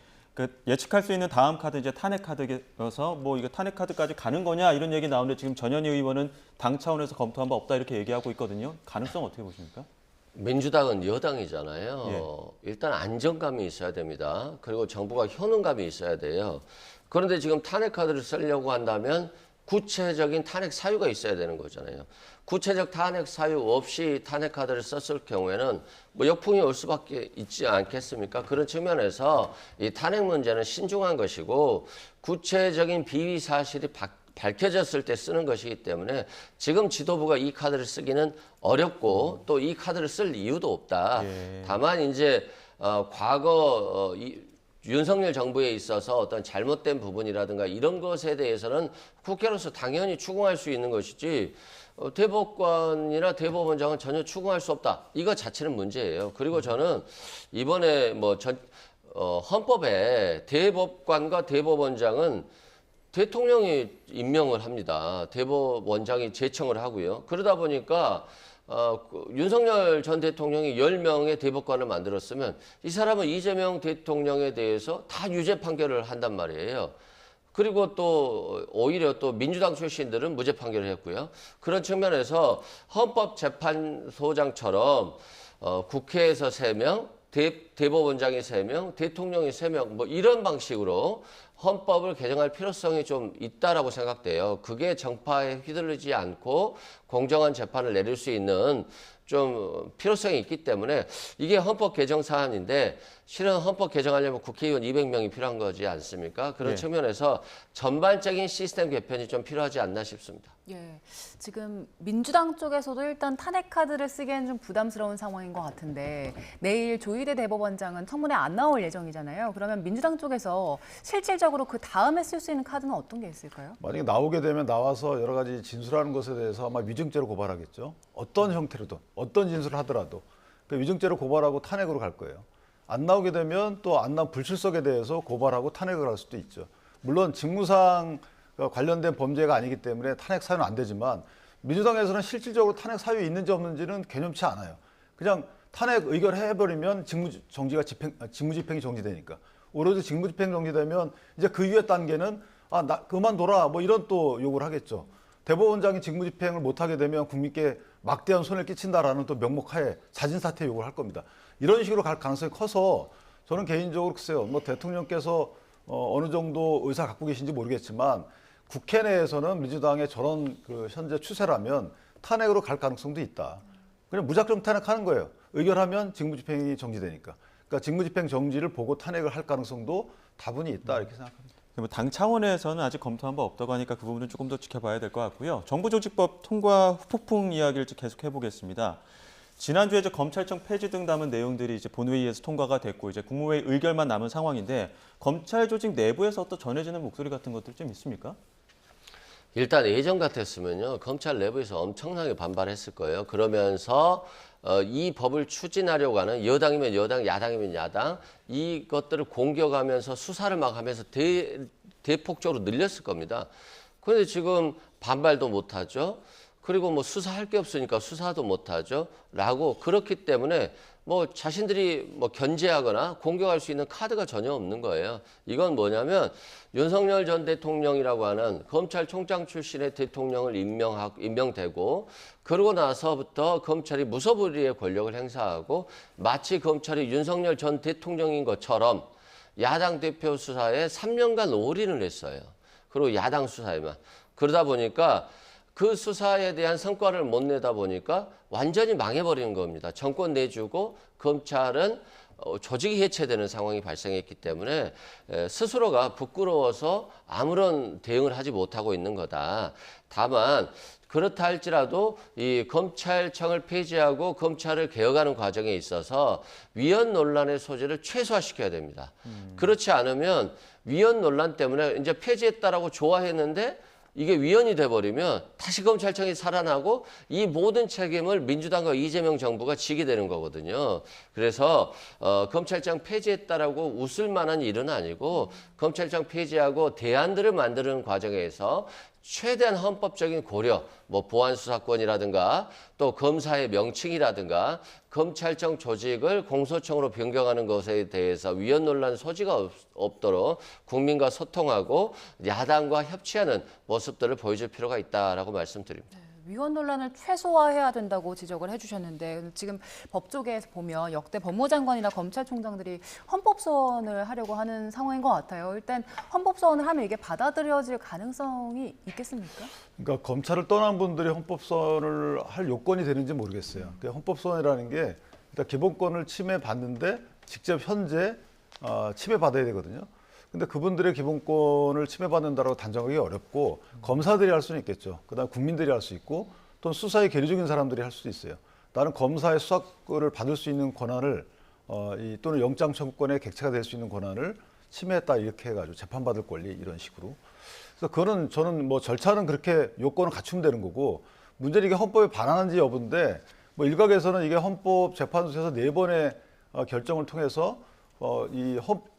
예측할 수 있는 다음 카드 이제 탄핵 카드여서 이거 탄핵 카드까지 가는 거냐 이런 얘기 나오는데 지금 전현희 의원은 당 차원에서 검토한 바 없다 이렇게 얘기하고 있거든요. 가능성 어떻게 보십니까? 민주당은 여당이잖아요. 예. 일단 안정감이 있어야 됩니다. 그리고 정부가 효능감이 있어야 돼요. 그런데 지금 탄핵 카드를 쓰려고 한다면 구체적인 탄핵 사유가 있어야 되는 거잖아요. 구체적 탄핵 사유 없이 탄핵 카드를 썼을 경우에는 역풍이 올 수밖에 있지 않겠습니까? 그런 측면에서 이 탄핵 문제는 신중한 것이고 구체적인 비위 사실이 밝혀졌을 때 쓰는 것이기 때문에 지금 지도부가 이 카드를 쓰기는 어렵고 또 이 카드를 쓸 이유도 없다. 예. 다만 이제 과거 윤석열 정부에 있어서 어떤 잘못된 부분이라든가 이런 것에 대해서는 국회로서 당연히 추궁할 수 있는 것이지 대법관이나 대법원장은 전혀 추궁할 수 없다. 이거 자체는 문제예요. 그리고 저는 이번에 헌법에 대법관과 대법원장은 대통령이 임명을 합니다. 대법원장이 제청을 하고요. 그러다 보니까 윤석열 전 대통령이 10명의 대법관을 만들었으면 이 사람은 이재명 대통령에 대해서 다 유죄 판결을 한단 말이에요. 그리고 또 오히려 또 민주당 출신들은 무죄 판결을 했고요. 그런 측면에서 헌법재판소장처럼 국회에서 3명, 대법원장이 3명, 대통령이 3명 이런 방식으로 헌법을 개정할 필요성이 좀 있다라고 생각돼요. 그게 정파에 휘둘리지 않고 공정한 재판을 내릴 수 있는 좀 필요성이 있기 때문에 이게 헌법 개정 사안인데 실은 헌법 개정하려면 국회의원 200명이 필요한 거지 않습니까? 그런 네. 측면에서 전반적인 시스템 개편이 좀 필요하지 않나 싶습니다. 예, 지금 민주당 쪽에서도 일단 탄핵 카드를 쓰기엔 좀 부담스러운 상황인 것 같은데 내일 조희대 대법원장은 청문회 안 나올 예정이잖아요. 그러면 민주당 쪽에서 실질적으로 그 다음에 쓸 수 있는 카드는 어떤 게 있을까요? 만약에 나오게 되면 나와서 여러 가지 진술하는 것에 대해서 아마 위증죄로 고발하겠죠. 어떤 형태로든 어떤 진술을 하더라도 그 위증죄로 고발하고 탄핵으로 갈 거예요. 안 나오게 되면 또 안 나온 불출석에 대해서 고발하고 탄핵을 할 수도 있죠. 물론 직무상 관련된 범죄가 아니기 때문에 탄핵 사유는 안 되지만 민주당에서는 실질적으로 탄핵 사유 있는지 없는지는 개념치 않아요. 그냥 탄핵 의결해버리면 직무집행이 정지되니까. 오로지 직무집행 정지되면 이제 그 이후의 단계는 나 그만둬라 뭐 이런 또 요구를 하겠죠. 대법원장이 직무집행을 못하게 되면 국민께 막대한 손해를 끼친다라는 또 명목하에 자진사퇴 요구를 할 겁니다. 이런 식으로 갈 가능성이 커서 저는 개인적으로 글쎄요, 뭐 대통령께서 어느 정도 의사 갖고 계신지 모르겠지만 국회 내에서는 민주당의 저런 그 현재 추세라면 탄핵으로 갈 가능성도 있다. 그냥 무작정 탄핵하는 거예요. 의결하면 직무집행이 정지되니까. 그러니까 직무집행 정지를 보고 탄핵을 할 가능성도 다분히 있다 이렇게 생각합니다. 당 차원에서는 아직 검토한 바 없다고 하니까 그 부분은 조금 더 지켜봐야 될 것 같고요. 정부조직법 통과 후폭풍 이야기를 계속 해보겠습니다. 지난주에 검찰청 폐지 등 담은 내용들이 이제 본회의에서 통과가 됐고 이제 국무회의 의결만 남은 상황인데 검찰 조직 내부에서 또 전해지는 목소리 같은 것들 좀 있습니까? 일단 예전 같았으면요 검찰 내부에서 엄청나게 반발했을 거예요. 그러면서 이 법을 추진하려고 하는 여당이면 여당, 야당이면 야당 이것들을 공격하면서 수사를 막 하면서 대폭적으로 늘렸을 겁니다. 그런데 지금 반발도 못하죠. 그리고 뭐 수사할 게 없으니까 수사도 못하죠. 라고 그렇기 때문에 뭐 자신들이 뭐 견제하거나 공격할 수 있는 카드가 전혀 없는 거예요. 이건 뭐냐면 윤석열 전 대통령이라고 하는 검찰총장 출신의 대통령을 임명되고 그러고 나서부터 검찰이 무소불위의 권력을 행사하고 마치 검찰이 윤석열 전 대통령인 것처럼 야당 대표 수사에 3년간 올인을 했어요. 그리고 야당 수사에만. 그러다 보니까 그 수사에 대한 성과를 못 내다 보니까 완전히 망해버리는 겁니다. 정권 내주고 검찰은 조직이 해체되는 상황이 발생했기 때문에 스스로가 부끄러워서 아무런 대응을 하지 못하고 있는 거다. 다만 그렇다 할지라도 이 검찰청을 폐지하고 검찰을 개혁하는 과정에 있어서 위헌 논란의 소지를 최소화시켜야 됩니다. 그렇지 않으면 위헌 논란 때문에 이제 폐지했다라고 좋아했는데 이게 위헌이 돼버리면 다시 검찰청이 살아나고 이 모든 책임을 민주당과 이재명 정부가 지게 되는 거거든요. 그래서 검찰청 폐지했다라고 웃을 만한 일은 아니고 검찰청 폐지하고 대안들을 만드는 과정에서 최대한 헌법적인 고려, 뭐 보안수사권이라든가 또 검사의 명칭이라든가 검찰청 조직을 공소청으로 변경하는 것에 대해서 위헌 논란 소지가 없도록 국민과 소통하고 야당과 협치하는 모습들을 보여줄 필요가 있다라고 말씀드립니다. 위헌 논란을 최소화해야 된다고 지적을 해주셨는데 지금 법조계에서 보면 역대 법무장관이나 검찰총장들이 헌법소원을 하려고 하는 상황인 것 같아요. 일단 헌법소원을 하면 이게 받아들여질 가능성이 있겠습니까? 그러니까 검찰을 떠난 분들이 헌법소원을 할 요건이 되는지 모르겠어요. 헌법소원이라는 게 일단 기본권을 침해받는데 직접 현재 침해받아야 되거든요. 근데 그분들의 기본권을 침해받는다라고 단정하기 어렵고 검사들이 할 수는 있겠죠. 그다음 국민들이 할 수 있고 또는 수사에 계류 중인 사람들이 할 수도 있어요. 나는 검사의 수사권을 받을 수 있는 권한을 또는 영장 청구권의 객체가 될 수 있는 권한을 침해했다 이렇게 해가지고 재판받을 권리 이런 식으로. 그래서 그거는 저는 뭐 절차는 그렇게 요건을 갖추면 되는 거고 문제는 이게 헌법에 반하는지 여부인데 뭐 일각에서는 이게 헌법재판소에서 4번의 결정을 통해서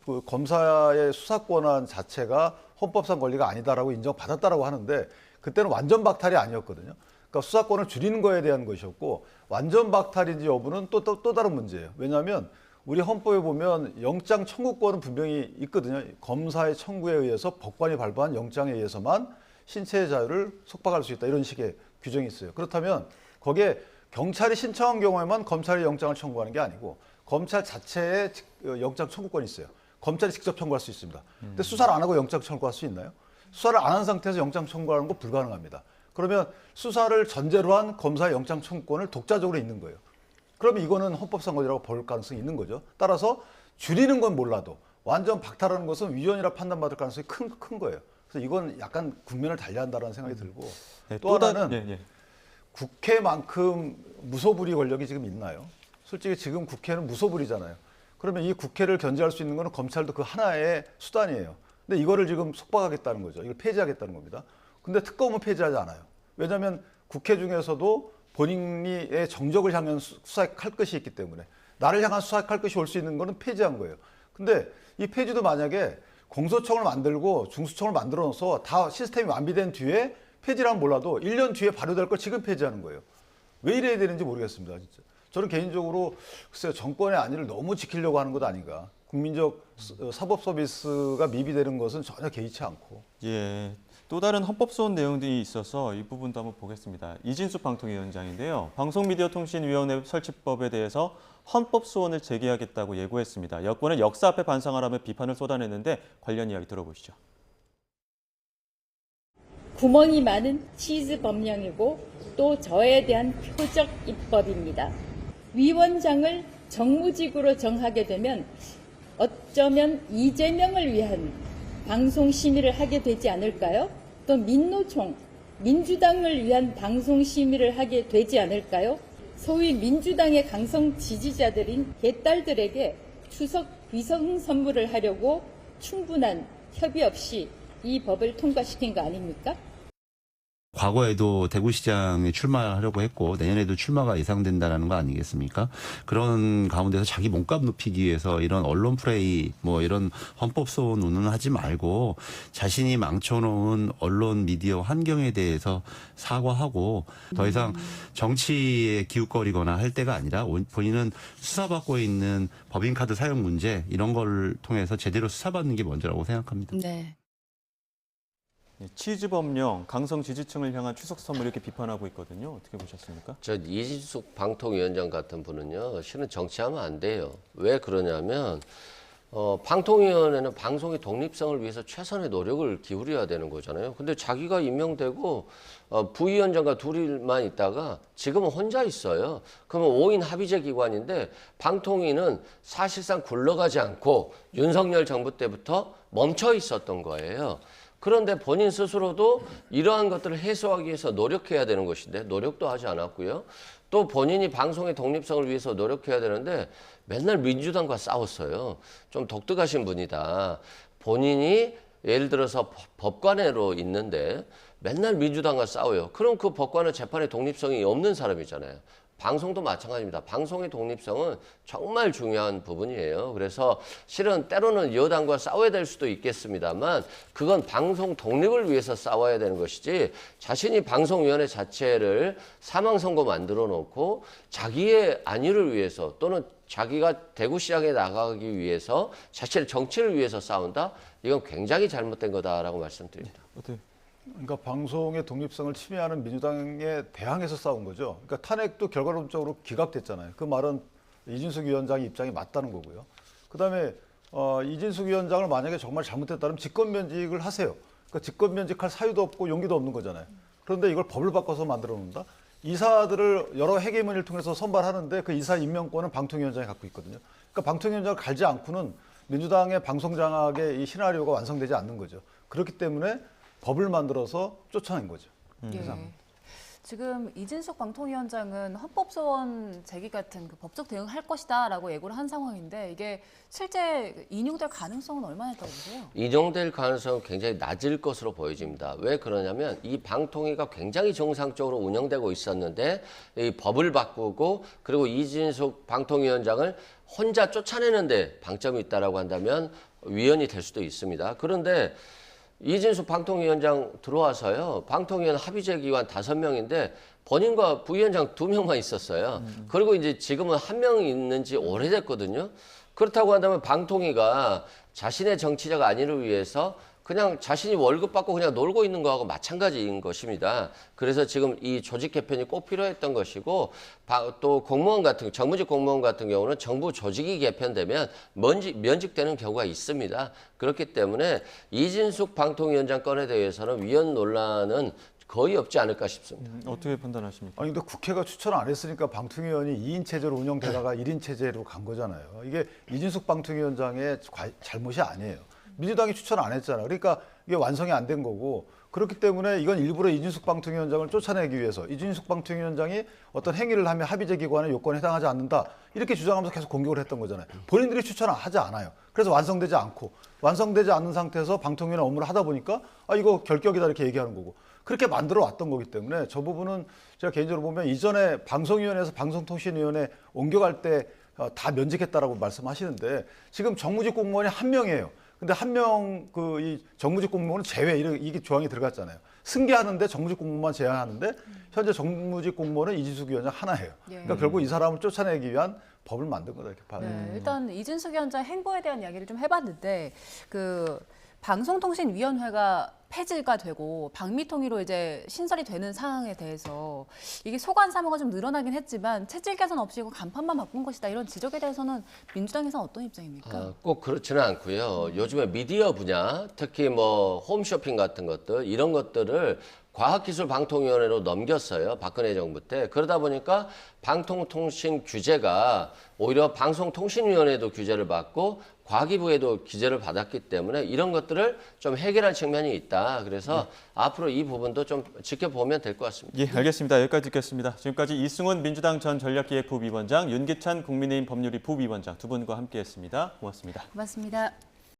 그 검사의 수사권한 자체가 헌법상 권리가 아니다라고 인정받았다라고 하는데 그때는 완전 박탈이 아니었거든요. 그러니까 수사권을 줄이는 거에 대한 것이었고 완전 박탈인지 여부는 또 다른 문제예요. 왜냐하면 우리 헌법에 보면 영장 청구권은 분명히 있거든요. 검사의 청구에 의해서 법관이 발부한 영장에 의해서만 신체의 자유를 속박할 수 있다 이런 식의 규정이 있어요. 그렇다면 거기에 경찰이 신청한 경우에만 검찰이 영장을 청구하는 게 아니고 검찰 자체에 영장 청구권이 있어요. 검찰이 직접 청구할 수 있습니다. 근데 수사를 안 하고 영장 청구할 수 있나요? 수사를 안 한 상태에서 영장 청구하는 거 불가능합니다. 그러면 수사를 전제로 한 검사의 영장 청구권을 독자적으로 있는 거예요. 그러면 이거는 헌법상거리라고 볼 가능성이 있는 거죠. 따라서 줄이는 건 몰라도 완전 박탈하는 것은 위헌이라 판단받을 가능성이 큰 거예요. 그래서 이건 약간 국면을 달리야 한다는 생각이 들고 네, 또 하나는 국회만큼 무소불위 권력이 지금 있나요? 솔직히 지금 국회는 무소불위잖아요. 그러면 이 국회를 견제할 수 있는 거는 검찰도 그 하나의 수단이에요. 근데 이거를 지금 속박하겠다는 거죠. 이걸 폐지하겠다는 겁니다. 근데 특검은 폐지하지 않아요. 왜냐하면 국회 중에서도 본인의 정적을 향한 수사할 것이 있기 때문에 나를 향한 수사할 것이 올 수 있는 거는 폐지한 거예요. 근데 이 폐지도 만약에 공소청을 만들고 중수청을 만들어 놓아서 다 시스템이 완비된 뒤에 폐지라면 몰라도 1년 뒤에 발효될 걸 지금 폐지하는 거예요. 왜 이래야 되는지 모르겠습니다. 진짜. 저는 개인적으로 글쎄요, 정권의 안위를 너무 지키려고 하는 것 아닌가. 국민적 사법 서비스가 미비되는 것은 전혀 개의치 않고. 예. 또 다른 헌법소원 내용들이 있어서 이 부분도 한번 보겠습니다. 이진숙 방통위원장인데요. 방송미디어통신위원회 설치법에 대해서 헌법소원을 제기하겠다고 예고했습니다. 여권은 역사 앞에 반성하라며 비판을 쏟아냈는데 관련 이야기 들어보시죠. 구멍이 많은 치즈 법령이고 또 저에 대한 표적 입법입니다. 위원장을 정무직으로 정하게 되면 어쩌면 이재명을 위한 방송심의를 하게 되지 않을까요? 또 민노총, 민주당을 위한 방송심의를 하게 되지 않을까요? 소위 민주당의 강성 지지자들인 개딸들에게 추석 위성 선물을 하려고 충분한 협의 없이 이 법을 통과시킨 거 아닙니까? 과거에도 대구시장에 출마하려고 했고 내년에도 출마가 예상된다는 거 아니겠습니까? 그런 가운데서 자기 몸값 높이기 위해서 이런 언론 프레이 뭐 이런 헌법소원 운운하지 말고 자신이 망쳐놓은 언론 미디어 환경에 대해서 사과하고 더 이상 정치에 기웃거리거나 할 때가 아니라 본인은 수사받고 있는 법인카드 사용 문제 이런 걸 통해서 제대로 수사받는 게 먼저라고 생각합니다. 네. 치즈 법령, 강성 지지층을 향한 추석 선물 이렇게 비판하고 있거든요. 어떻게 보셨습니까? 저 이진숙 방통위원장 같은 분은요, 실은 정치하면 안 돼요. 왜 그러냐면 방통위원회는 방송의 독립성을 위해서 최선의 노력을 기울여야 되는 거잖아요. 근데 자기가 임명되고 부위원장과 둘이만 있다가 지금은 혼자 있어요. 그러면 5인 합의제 기관인데 방통위는 사실상 굴러가지 않고 윤석열 정부 때부터 멈춰 있었던 거예요. 그런데 본인 스스로도 이러한 것들을 해소하기 위해서 노력해야 되는 것인데 노력도 하지 않았고요. 또 본인이 방송의 독립성을 위해서 노력해야 되는데 맨날 민주당과 싸웠어요. 좀 독특하신 분이다. 본인이 예를 들어서 법관으로 있는데 맨날 민주당과 싸워요. 그럼 그 법관은 재판의 독립성이 없는 사람이잖아요. 방송도 마찬가지입니다. 방송의 독립성은 정말 중요한 부분이에요. 그래서 실은 때로는 여당과 싸워야 될 수도 있겠습니다만 그건 방송 독립을 위해서 싸워야 되는 것이지 자신이 방송위원회 자체를 사망선고 만들어 놓고 자기의 안위를 위해서 또는 자기가 대구시장에 나가기 위해서 자신의 정치를 위해서 싸운다? 이건 굉장히 잘못된 거다라고 말씀드립니다. 어때요? 그러니까 방송의 독립성을 침해하는 민주당에 대항해서 싸운 거죠. 그러니까 탄핵도 결과론적으로 기각됐잖아요. 그 말은 이진숙 위원장의 입장이 맞다는 거고요. 그다음에 이진숙 위원장을 만약에 정말 잘못했다면 직권면직을 하세요. 그러니까 직권면직할 사유도 없고 용기도 없는 거잖아요. 그런데 이걸 법을 바꿔서 만들어 놓는다? 이사들을 여러 해계문을 통해서 선발하는데 그 이사 임명권은 방통위원장이 갖고 있거든요. 그러니까 방통위원장을 갈지 않고는 민주당의 방송 장악의 이 시나리오가 완성되지 않는 거죠. 그렇기 때문에 법을 만들어서 쫓아낸 거죠. 예. 지금 이진숙 방통위원장은 헌법소원 제기 같은 그 법적 대응을 할 것이다라고 예고를 한 상황인데 이게 실제 인용될 가능성은 얼마나 있다고 보세요? 인용될 가능성은 굉장히 낮을 것으로 보여집니다. 왜 그러냐면 이 방통위가 굉장히 정상적으로 운영되고 있었는데 이 법을 바꾸고 그리고 이진숙 방통위원장을 혼자 쫓아내는데 방점이 있다라고 한다면 위헌이 될 수도 있습니다. 그런데 이진숙 방통위원장 들어와서요. 방통위원 합의제 기관 5명인데 본인과 부위원장 2명만 있었어요. 그리고 이제 지금은 1명 있는 지 오래됐거든요. 그렇다고 한다면 방통위가 자신의 정치적 안위를 위해서 그냥 자신이 월급 받고 그냥 놀고 있는 거하고 마찬가지인 것입니다. 그래서 지금 이 조직 개편이 꼭 필요했던 것이고 또 공무원 같은 정무직 공무원 같은 경우는 정부 조직이 개편되면 면직되는 경우가 있습니다. 그렇기 때문에 이진숙 방통위원장 건에 대해서는 위헌 논란은 거의 없지 않을까 싶습니다. 어떻게 판단하십니까? 아니 근데 국회가 추천을 안 했으니까 방통위원이 2인 체제로 운영되다가 1인 체제로 간 거잖아요. 이게 이진숙 방통위원장의 잘못이 아니에요. 민주당이 추천을 안 했잖아요. 그러니까 이게 완성이 안 된 거고 그렇기 때문에 이건 일부러 이진숙 방통위원장을 쫓아내기 위해서 이진숙 방통위원장이 어떤 행위를 하면 합의제 기관의 요건에 해당하지 않는다 이렇게 주장하면서 계속 공격을 했던 거잖아요. 본인들이 추천을 하지 않아요. 그래서 완성되지 않고 완성되지 않는 상태에서 방통위원 업무를 하다 보니까 아 이거 결격이다 이렇게 얘기하는 거고 그렇게 만들어 왔던 거기 때문에 저 부분은 제가 개인적으로 보면 이전에 방송위원회에서 방송통신위원회 옮겨갈 때 다 면직했다라고 말씀하시는데 지금 정무직 공무원이 1명이에요. 근데 1명 이 정무직 공무원은 제외 이게 조항이 들어갔잖아요. 승계하는데 정무직 공무원만 제한하는데 현재 정무직 공무원은 이진숙 위원장 하나예요. 그러니까 결국 이 사람을 쫓아내기 위한 법을 만든 거다 이렇게 봐요. 네, 일단 이진숙 위원장 행보에 대한 이야기를 좀 해봤는데 방송통신위원회가 폐지가 되고 방미통일로 이제 신설이 되는 상황에 대해서 이게 소관 사무가 좀 늘어나긴 했지만 체질 개선 없이 이거 간판만 바꾼 것이다 이런 지적에 대해서는 민주당에서는 어떤 입장입니까? 꼭 그렇지는 않고요. 요즘에 미디어 분야, 특히 뭐 홈쇼핑 같은 것들 이런 것들을 과학기술방통위원회로 넘겼어요. 박근혜 정부 때. 그러다 보니까 방통통신 규제가 오히려 방송통신위원회도 규제를 받고 과기부에도 규제를 받았기 때문에 이런 것들을 좀 해결할 측면이 있다. 그래서 앞으로 이 부분도 좀 지켜보면 될 것 같습니다. 예, 알겠습니다. 여기까지 듣겠습니다. 지금까지 이승훈 민주당 전 전략기획부위원장, 윤기찬 국민의힘 법률위 부위원장 두 분과 함께했습니다. 고맙습니다. 고맙습니다.